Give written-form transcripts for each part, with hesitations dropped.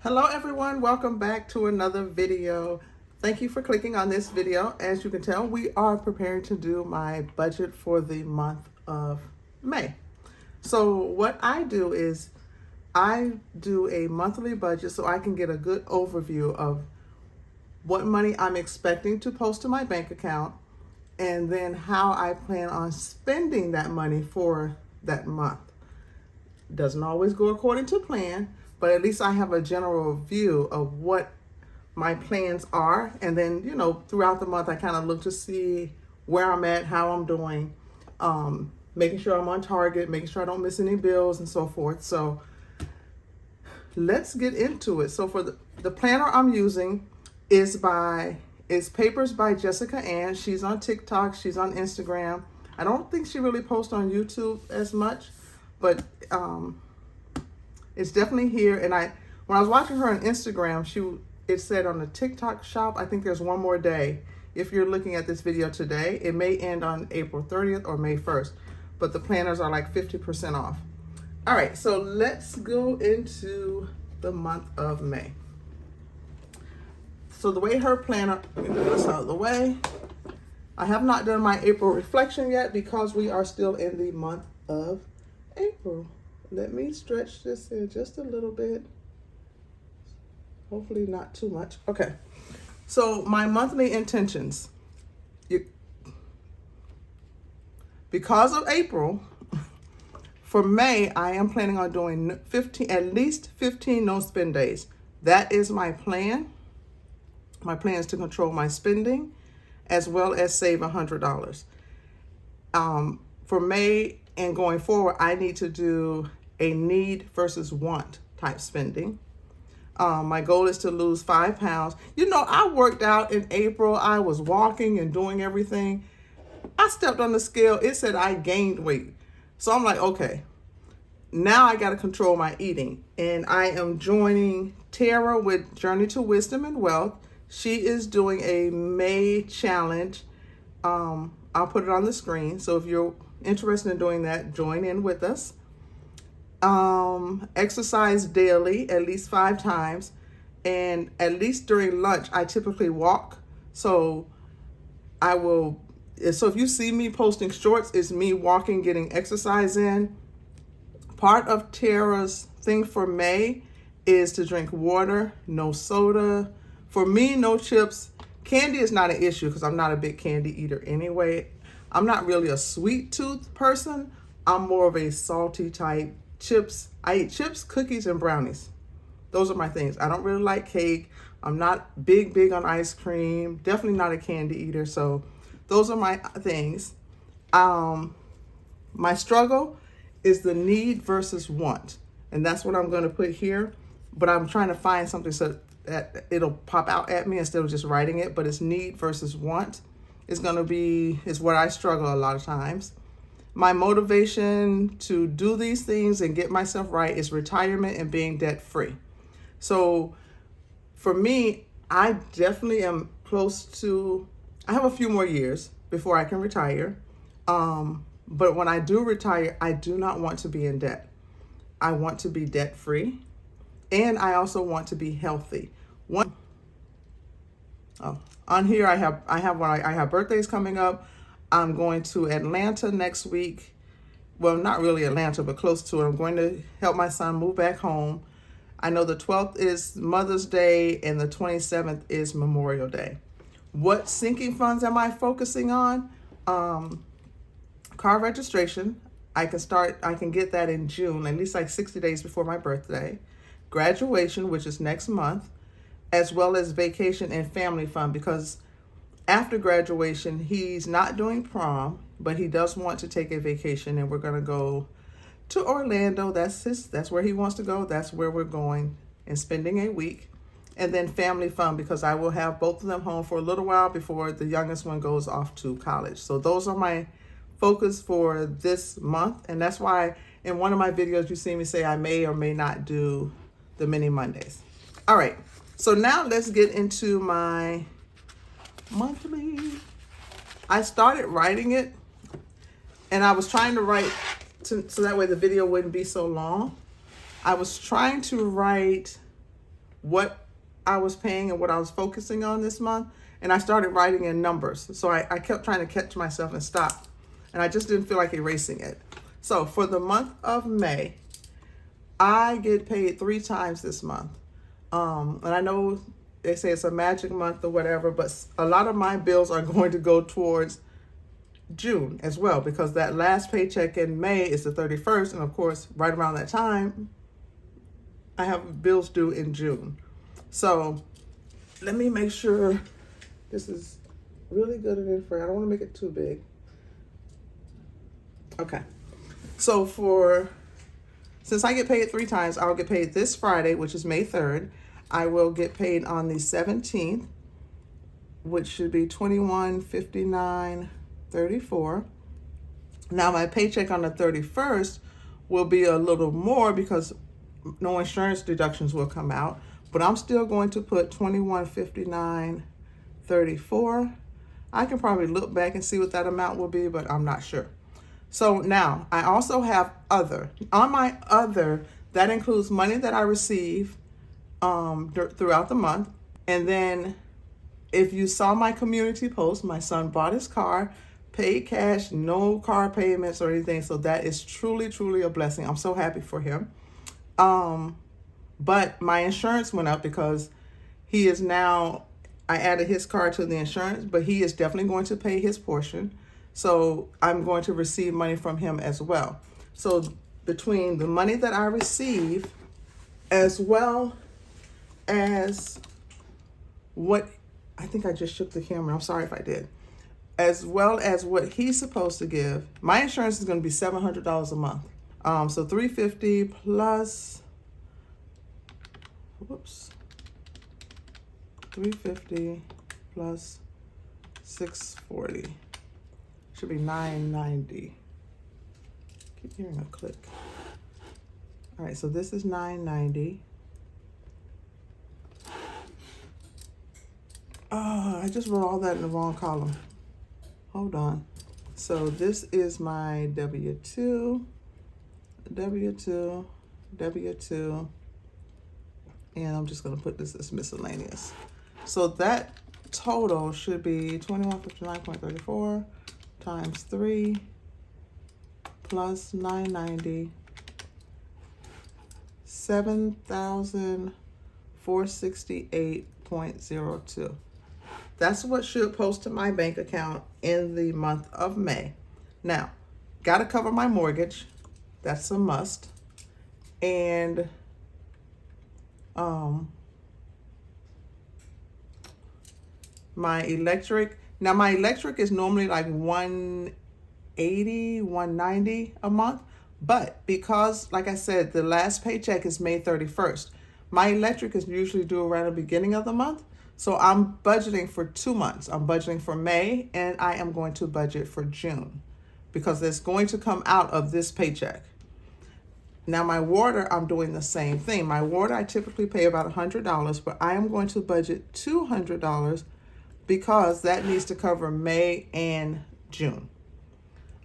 Hello everyone, welcome back to another video. Thank you for clicking on this video. As you can tell, we are preparing to do my budget for the month of May. So what I do is I do a monthly budget so I can get a good overview of what money I'm expecting to post to my bank account and then how I plan on spending that money for that month. Doesn't always go according to plan, but at least I have a general view of what my plans are. And then, throughout the month, I kind of look to see where I'm at, how I'm doing, making sure I'm on target, making sure I don't miss any bills and so forth. So let's get into it. So for the planner I'm using is Papers by Jessica Ann. She's on TikTok, she's on Instagram. I don't think she really posts on YouTube as much, but it's definitely here. And when I was watching her on Instagram, it said on the TikTok shop, I think there's one more day. If you're looking at this video today, it may end on April 30th or May 1st, but the planners are like 50% off. All right, so let's go into the month of May. So the way her planner, let me move this out of the way. I have not done my April reflection yet because we are still in the month of April. Let me stretch this in just a little bit. Hopefully not too much. Okay. So my monthly intentions. Because of April, for May, I am planning on doing at least 15 no spend days. That is my plan. My plan is to control my spending as well as save $100. For May and going forward, I need to do a need versus want type spending. My goal is to lose 5 pounds. I worked out in April. I was walking and doing everything. I stepped on the scale. It said I gained weight. So I'm like, okay, now I got to control my eating. And I am joining Tara with Journey to Wisdom and Wealth. She is doing a May challenge. I'll put it on the screen. So if you're interested in doing that, join in with us. Exercise daily, at least 5 times. And at least during lunch, I typically walk. So if you see me posting shorts, it's me walking, getting exercise in. Part of Tara's thing for May is to drink water, no soda. For me, no chips. Candy is not an issue because I'm not a big candy eater anyway. I'm not really a sweet tooth person. I'm more of a salty type. Chips. I eat chips, cookies, and brownies. Those are my things. I don't really like cake. I'm not big on ice cream. Definitely not a candy eater. So those are my things. My struggle is the need versus want. And that's what I'm going to put here. But I'm trying to find something so that it'll pop out at me instead of just writing it. But it's need versus want is what I struggle a lot of times. My motivation to do these things and get myself right is retirement and being debt free. So for me, I definitely am I have a few more years before I can retire. But when I do retire, I do not want to be in debt. I want to be debt free. And I also want to be healthy. On here I have birthdays coming up. I'm going to Atlanta next week. Well, not really Atlanta, but close to it. I'm going to help my son move back home. I know the 12th is Mother's Day and the 27th is Memorial Day. What sinking funds am I focusing on? Car registration. I can get that in June, at least like 60 days before my birthday. Graduation, which is next month, as well as vacation and family fund, because after graduation, he's not doing prom, but he does want to take a vacation, and we're going to go to Orlando. That's where he wants to go. That's where we're going and spending a week. And then family fun, because I will have both of them home for a little while before the youngest one goes off to college. So those are my focus for this month. And that's why in one of my videos, you see me say I may or may not do the mini Mondays. All right. So now let's get into my monthly. I started writing it, and I was trying to write so that way the video wouldn't be so long. I was trying to write what I was paying and what I was focusing on this month. And I started writing in numbers. So I kept trying to catch myself and stop. And I just didn't feel like erasing it. So for the month of May, I get paid 3 times this month. And I know they say it's a magic month or whatever, but a lot of my bills are going to go towards June as well, because that last paycheck in May is the 31st. And of course, right around that time, I have bills due in June. So let me make sure this is really good and in frame. I don't want to make it too big. Okay. So since I get paid 3 times, I'll get paid this Friday, which is May 3rd. I will get paid on the 17th, which should be $21.59.34. Now my paycheck on the 31st will be a little more because no insurance deductions will come out, but I'm still going to put $21.59.34. I can probably look back and see what that amount will be, but I'm not sure. So now I also have other. On my other, that includes money that I receive throughout the month. And then if you saw my community post, my son bought his car, paid cash, no car payments or anything. So that is truly, truly a blessing. I'm so happy for him. But my insurance went up because he is now, I added his car to the insurance, but he is definitely going to pay his portion. So I'm going to receive money from him as well. So between the money that I receive, as well as what, I think I just shook the camera. I'm sorry if I did. As well as what he's supposed to give, my insurance is going to be $700 a month. So $350 plus, whoops, $350 plus $640 should be $990. Keep hearing a click. All right, so this is $990. Oh, I just wrote all that in the wrong column. Hold on. So this is my W-2, W-2, W-2, and I'm just gonna put this as miscellaneous. So that total should be 2159.34 times 3 plus 990, 7,468.02. That's what should post to my bank account in the month of May. Now, got to cover my mortgage. That's a must. And my electric. Now, my electric is normally like $180, $190 a month. But because, like I said, the last paycheck is May 31st, my electric is usually due around the beginning of the month. So I'm budgeting for 2 months. I'm budgeting for May, and I am going to budget for June because it's going to come out of this paycheck. Now my water, I'm doing the same thing. My water, I typically pay about $100, but I am going to budget $200 because that needs to cover May and June.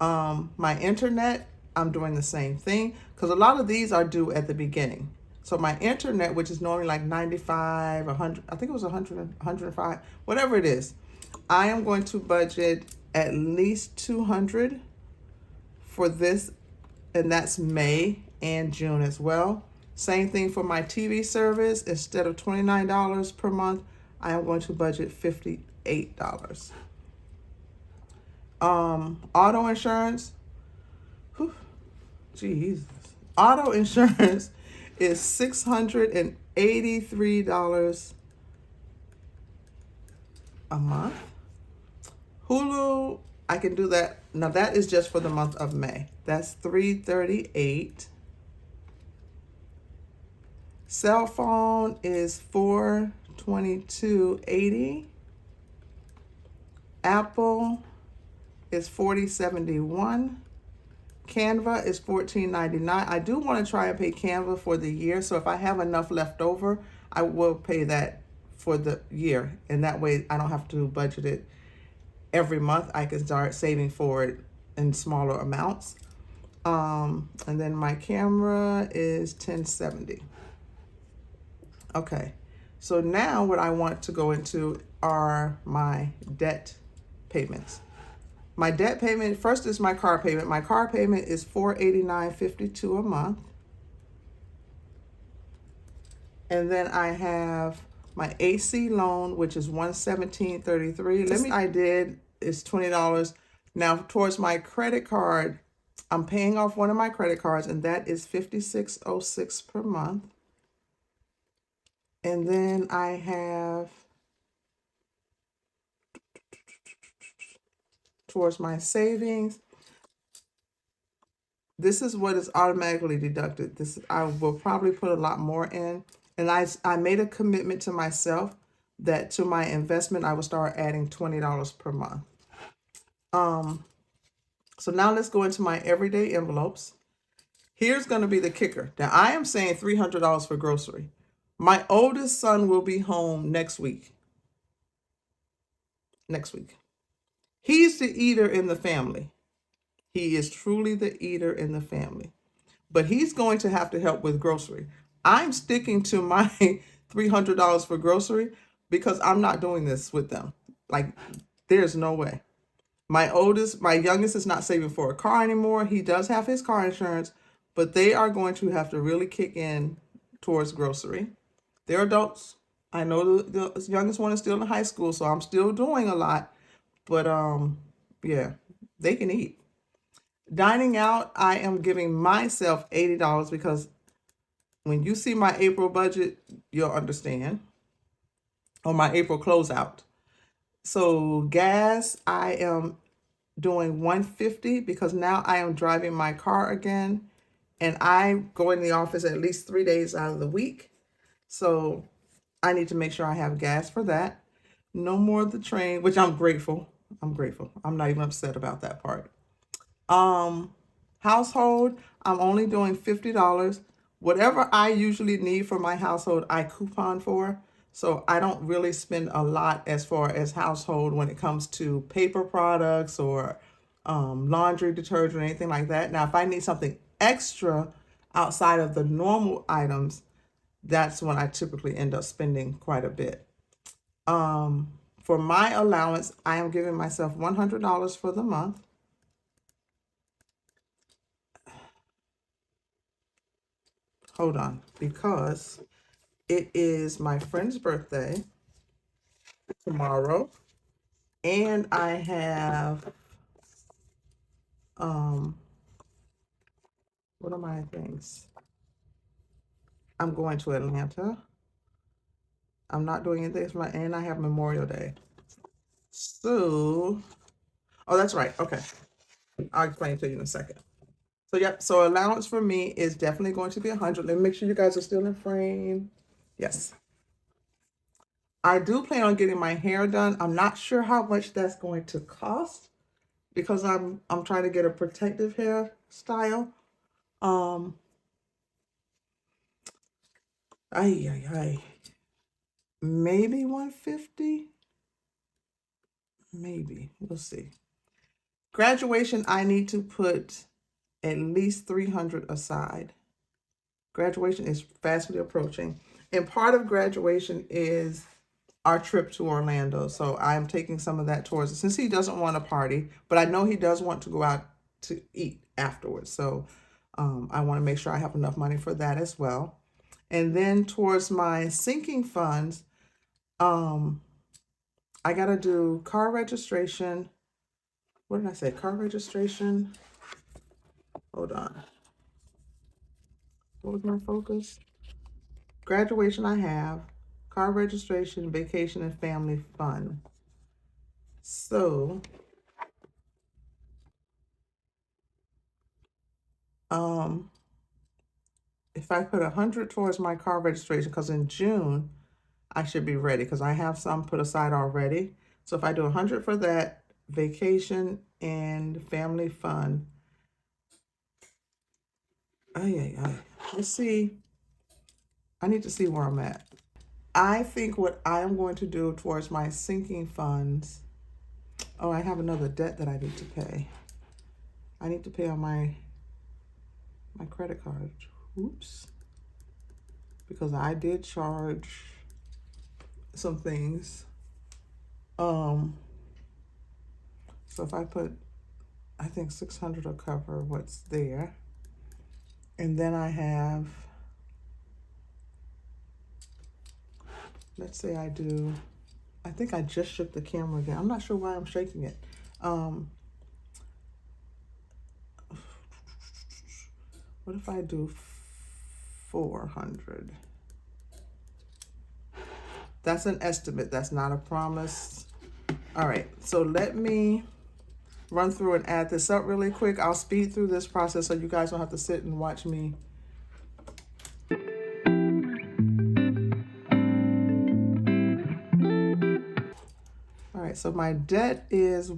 My internet, I'm doing the same thing because a lot of these are due at the beginning. So my internet, which is normally like 95, 100, I think it was 100, 105, whatever it is, I am going to budget at least $200 for this, and that's May and June as well. Same thing for my TV service. Instead of $29 per month, I am going to budget $58. Auto insurance, whew, Jesus. Auto insurance is $683 a month. Hulu, I can do that. Now that is just for the month of May. That's $338. Cell phone is $422.80. Apple is $40.71. Canva is $14.99. I do want to try and pay Canva for the year. So if I have enough left over, I will pay that for the year. And that way I don't have to budget it every month. I can start saving for it in smaller amounts. And then my camera is $10.70. Okay. So now what I want to go into are my debt payments. My debt payment, first is my car payment. My car payment is $489.52 a month. And then I have my AC loan, which is $117.33. I did is $20. Now towards my credit card, I'm paying off one of my credit cards, and that is $56.06 per month. And then I have towards my savings, this is what is automatically deducted. This I will probably put a lot more in. And I made a commitment to myself that to my investment, I will start adding $20 per month. So now let's go into my everyday envelopes. Here's going to be the kicker. Now I am saying $300 for grocery. My oldest son will be home next week. Next week. He's the eater in the family. He is truly the eater in the family. But he's going to have to help with grocery. I'm sticking to my $300 for grocery because I'm not doing this with them. Like, there's no way. My youngest is not saving for a car anymore. He does have his car insurance, but they are going to have to really kick in towards grocery. They're adults. I know the youngest one is still in high school, so I'm still doing a lot. But yeah, they can eat. Dining out, I am giving myself $80 because when you see my April budget, you'll understand. Or my April closeout. So gas, I am doing $150 because now I am driving my car again, and I go in the office at least 3 days out of the week. So I need to make sure I have gas for that. No more of the train, which I'm grateful. I'm grateful. I'm not even upset about that part. Household, I'm only doing $50. Whatever I usually need for my household, I coupon for. So I don't really spend a lot as far as household when it comes to paper products or laundry detergent or anything like that. Now, if I need something extra outside of the normal items, that's when I typically end up spending quite a bit. For my allowance, I am giving myself $100 for the month. Hold on, because it is my friend's birthday tomorrow, and I have what are my things? I'm going to Atlanta. I'm not doing anything for and I have Memorial Day. So, oh, that's right. Okay, I'll explain it to you in a second. So yep. So allowance for me is definitely going to be 100. Let me make sure you guys are still in frame. Yes. I do plan on getting my hair done. I'm not sure how much that's going to cost because I'm trying to get a protective hairstyle. Maybe 150. Maybe we'll see. Graduation, I need to put at least 300 aside. Graduation is fastly approaching, and part of graduation is our trip to Orlando. So I'm taking some of that towards it since he doesn't want a party, but I know he does want to go out to eat afterwards. So I want to make sure I have enough money for that as well. And then towards my sinking funds, I got to do car registration. What did I say? Car registration. Hold on. What was my focus? Graduation I have, car registration, vacation, and family fun. So, if I put 100 towards my car registration, because in June, I should be ready because I have some put aside already. So if I do 100 for that, vacation and family fun. Let's see. I need to see where I'm at. I think what I am going to do towards my sinking funds. Oh, I have another debt that I need to pay. I need to pay on my credit card. Oops. Because I did charge some things. So if I put, I think 600 will cover what's there. And then I have, let's say I do, I think I just shook the camera again. I'm not sure why I'm shaking it. What if I do 400? That's an estimate, that's not a promise. All right, so let me run through and add this up really quick. I'll speed through this process so you guys don't have to sit and watch me. All right, so my debt is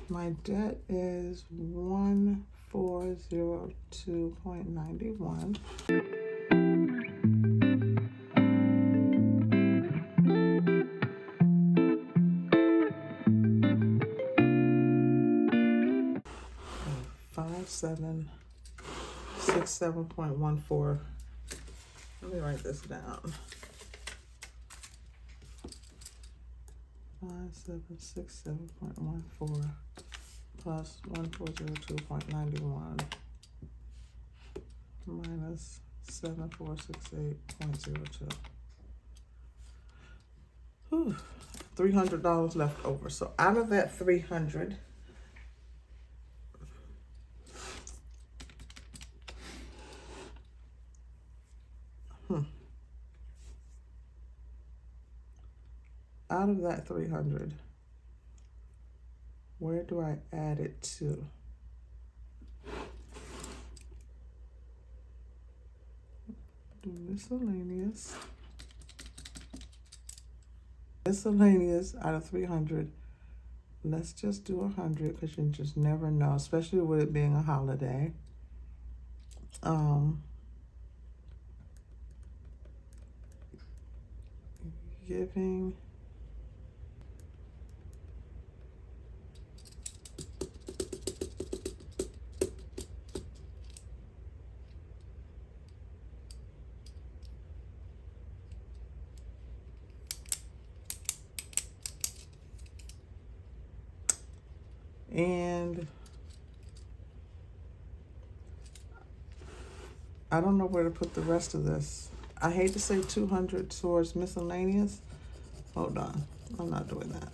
my debt is 1402.91. $5767.14. Let me write this down. 5767.14 plus 1402.91 minus 7468.02. $300 left over. So out of that 300, out of that 300, where do I add it to? Do miscellaneous. Miscellaneous out of 300. Let's just do 100 because you just never know, especially with it being a holiday. Giving. And I don't know where to put the rest of this. I hate to say 200 towards miscellaneous. Hold on, I'm not doing that.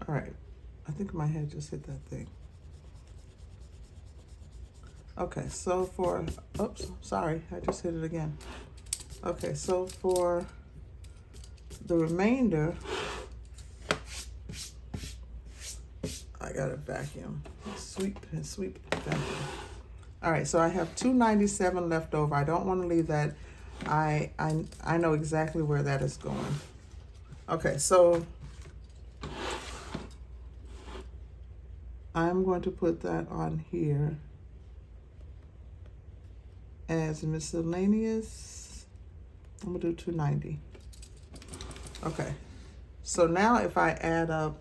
All right, I think my head just hit that thing. Okay, so for, oops, sorry, I just hit it again. Okay, so for the remainder, I gotta vacuum, sweep and sweep, vacuum. All right, so I have $297 left over. I don't want to leave that. I know exactly where that is going. Okay, so I'm going to put that on here as miscellaneous. I'm gonna do 290. Okay, so now if I add up,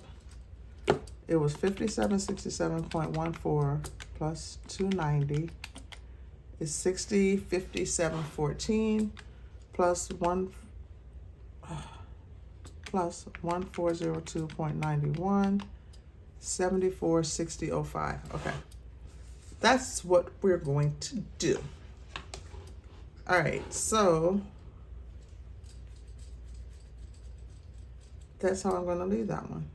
it was 5767.14 plus 290 is 6057.14 plus 1402.91 7460.05. Okay, that's what we're going to do. All right, so that's how I'm going to leave that one.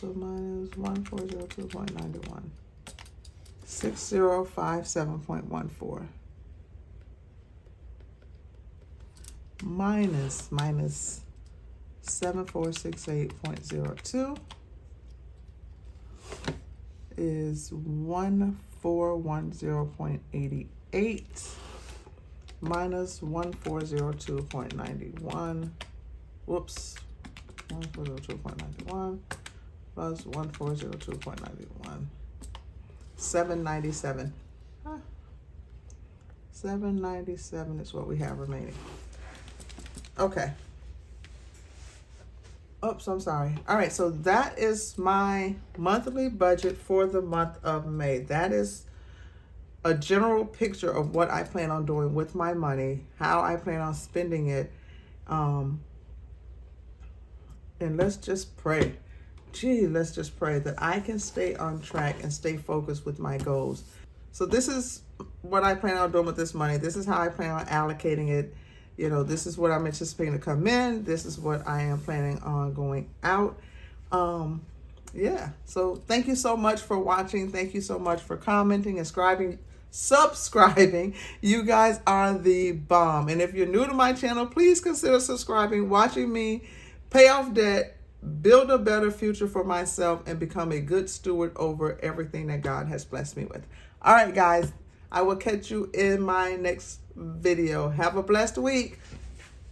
So mine is 1402.91, 6057.14 minus 7468.02 is 1410.88 minus 1402.91. Whoops, 1402.91 plus 1402.91. $797. $797 is what we have remaining. Okay. Oops, I'm sorry. All right, so that is my monthly budget for the month of May. That is a general picture of what I plan on doing with my money, how I plan on spending it. And let's just pray. Let's just pray that I can stay on track and stay focused with my goals. So this is what I plan on doing with this money. This is how I plan on allocating it. This is what I'm anticipating to come in. This is what I am planning on going out. Yeah. So thank you so much for watching. Thank you so much for commenting and subscribing. You guys are the bomb. And if you're new to my channel, please consider subscribing, watching me pay off debt, build a better future for myself, and become a good steward over everything that God has blessed me with. All right, guys, I will catch you in my next video. Have a blessed week.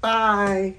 Bye.